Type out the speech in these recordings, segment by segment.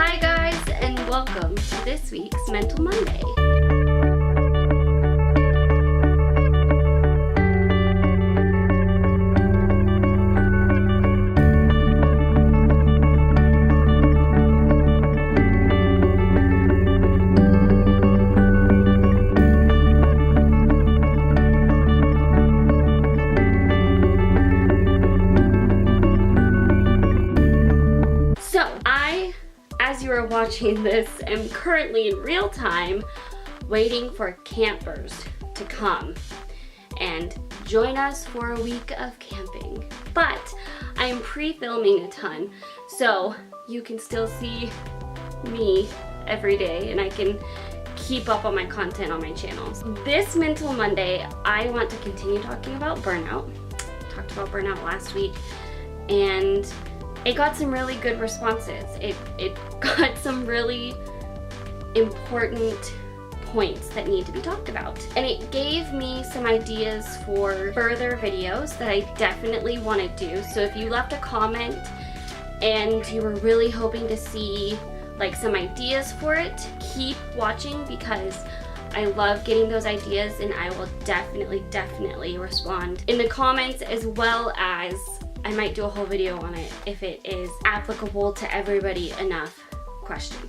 Hi guys, and welcome to this week's Mental Monday. As you are watching this, I'm currently in real time waiting for campers to come and join us for a week of camping. But I am pre-filming a ton, so you can still see me every day and I can keep up on my content on my channels. This Mental Monday, I want to continue talking about burnout. Talked about burnout last week, and it got some really good responses. It got some really important points that need to be talked about. And it gave me some ideas for further videos that I definitely want to do. So if you left a comment and you were really hoping to see like some ideas for it, keep watching because I love getting those ideas and I will definitely respond in the comments, as well as I might do a whole video on it if it is applicable to everybody enough question.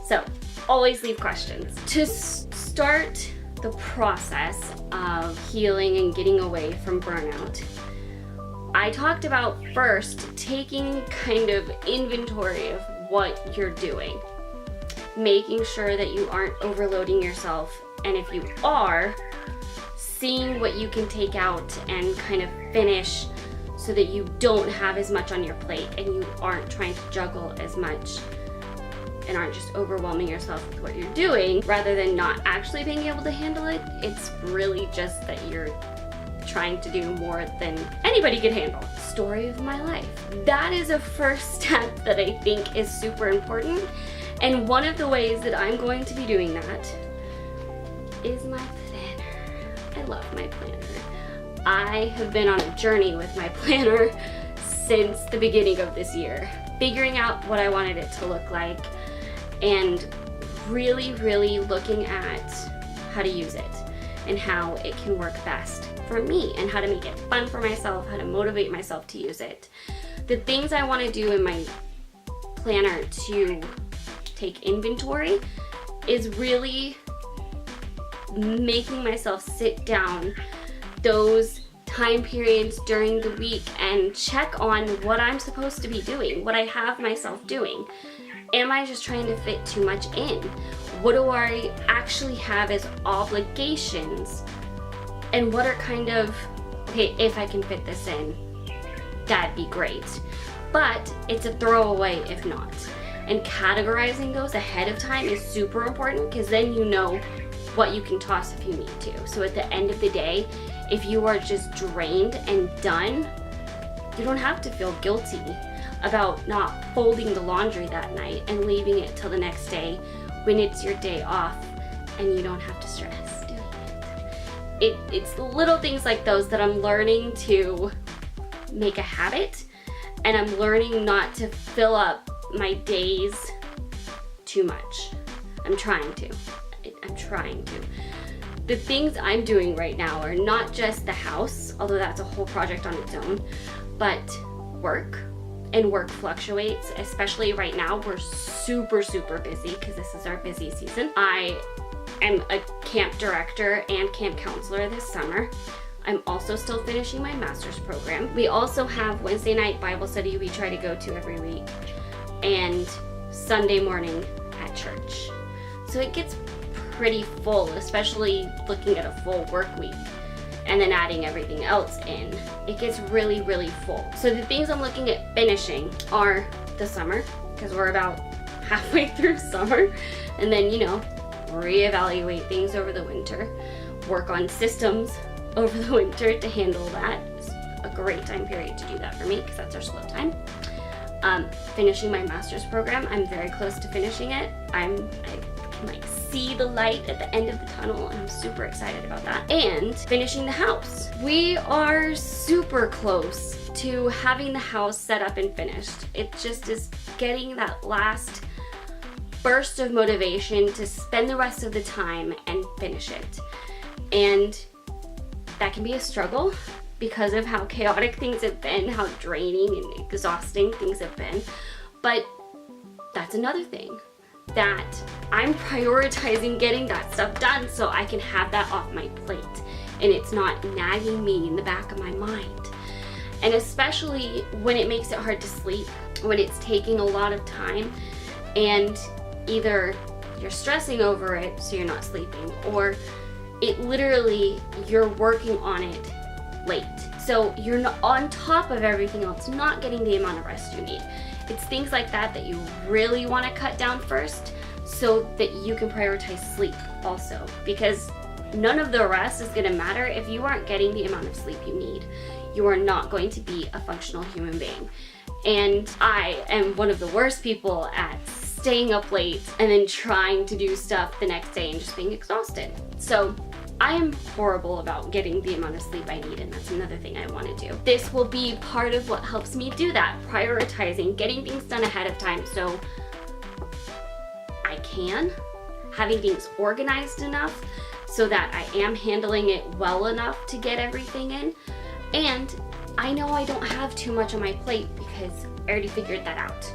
So always leave questions. To start the process of healing and getting away from burnout, I talked about first taking kind of inventory of what you're doing, making sure that you aren't overloading yourself, and if you are, seeing what you can take out and kind of finish so that you don't have as much on your plate and you aren't trying to juggle as much and aren't just overwhelming yourself with what you're doing rather than not actually being able to handle it. It's really just that you're trying to do more than anybody can handle. Story of my life. That is a first step that I think is super important, and one of the ways that I'm going to be doing that is my planner. I love my planner. I have been on a journey with my planner since the beginning of this year, figuring out what I wanted it to look like and really looking at how to use it and how it can work best for me and how to make it fun for myself, how to motivate myself to use it. The things I want to do in my planner to take inventory is really making myself sit down those time periods during the week and check on what I'm supposed to be doing, what I have myself doing. Am I just trying to fit too much in? What do I actually have as obligations? And what are kind of, okay, if I can fit this in, that'd be great. But it's a throwaway if not. And categorizing those ahead of time is super important because then you know what you can toss if you need to. So at the end of the day, if you are just drained and done, you don't have to feel guilty about not folding the laundry that night and leaving it till the next day when it's your day off and you don't have to stress doing it. It's the little things like those that I'm learning to make a habit, and I'm learning not to fill up my days too much. I'm trying to. The things I'm doing right now are not just the house, although that's a whole project on its own, but work. And work fluctuates, especially right now. We're super busy because this is our busy season. I am a camp director and camp counselor this summer. I'm also still finishing my master's program. We also have Wednesday night Bible study we try to go to every week, and Sunday morning at church. So it gets pretty full, especially looking at a full work week and then adding everything else in. It gets really full. So the things I'm looking at finishing are the summer, because we're about halfway through summer, and then, you know, reevaluate things over the winter, work on systems over the winter to handle that. It's a great time period to do that for me because that's our slow time. Finishing my master's program, I'm very close to finishing it. I can like see the light at the end of the tunnel, and I'm super excited about that. And finishing the house. We are super close to having the house set up and finished. It just is getting that last burst of motivation to spend the rest of the time and finish it. And that can be a struggle because of how chaotic things have been, how draining and exhausting things have been. But that's another thing, that I'm prioritizing getting that stuff done so I can have that off my plate and it's not nagging me in the back of my mind. And especially when it makes it hard to sleep, when it's taking a lot of time and either you're stressing over it so you're not sleeping, or it literally, you're working on it late. So you're not on top of everything else, not getting the amount of rest you need. It's things like that that you really want to cut down first so that you can prioritize sleep also, because none of the rest is going to matter if you aren't getting the amount of sleep you need. You are not going to be a functional human being. And I am one of the worst people at staying up late and then trying to do stuff the next day and just being exhausted. So I am horrible about getting the amount of sleep I need, and that's another thing I want to do. This will be part of what helps me do that, prioritizing, getting things done ahead of time so I can, having things organized enough so that I am handling it well enough to get everything in. And I know I don't have too much on my plate because I already figured that out,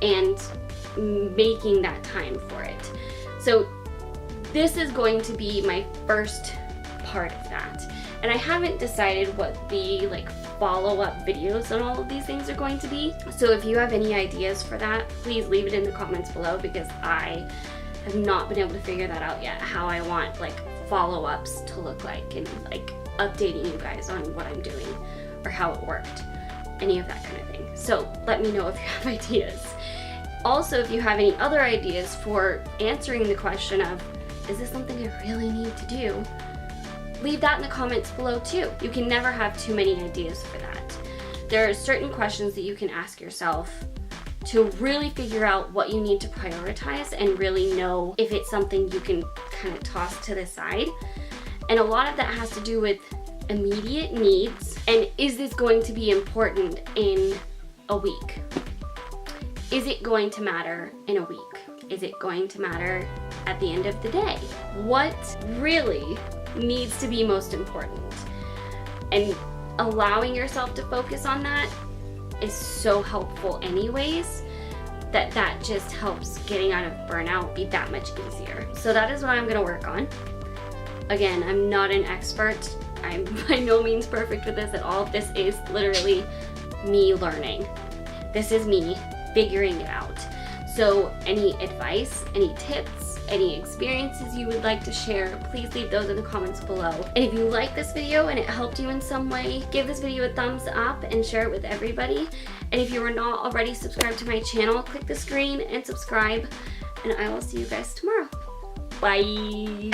and making that time for it. So this is going to be my first part of that. And I haven't decided what the follow-up videos on all of these things are going to be. So if you have any ideas for that, please leave it in the comments below, because I have not been able to figure that out yet, how I want follow-ups to look like, and updating you guys on what I'm doing or how it worked, any of that kind of thing. So let me know if you have ideas. Also, if you have any other ideas for answering the question of, is this something I really need to do? Leave that in the comments below too. You can never have too many ideas for that. There are certain questions that you can ask yourself to really figure out what you need to prioritize and really know if it's something you can kind of toss to the side. And a lot of that has to do with immediate needs, and is this going to be important in a week? Is it going to matter in a week? Is it going to matter at the end of the day? What really needs to be most important? And allowing yourself to focus on that is so helpful anyways, that just helps getting out of burnout be that much easier. So that is what I'm gonna work on. Again, I'm not an expert. I'm by no means perfect with this at all. This is literally me learning. This is me figuring it out. So any advice, any tips, any experiences you would like to share, please leave those in the comments below. And if you like this video and it helped you in some way, give this video a thumbs up and share it with everybody. And if you are not already subscribed to my channel, click the screen and subscribe. And I will see you guys tomorrow. Bye.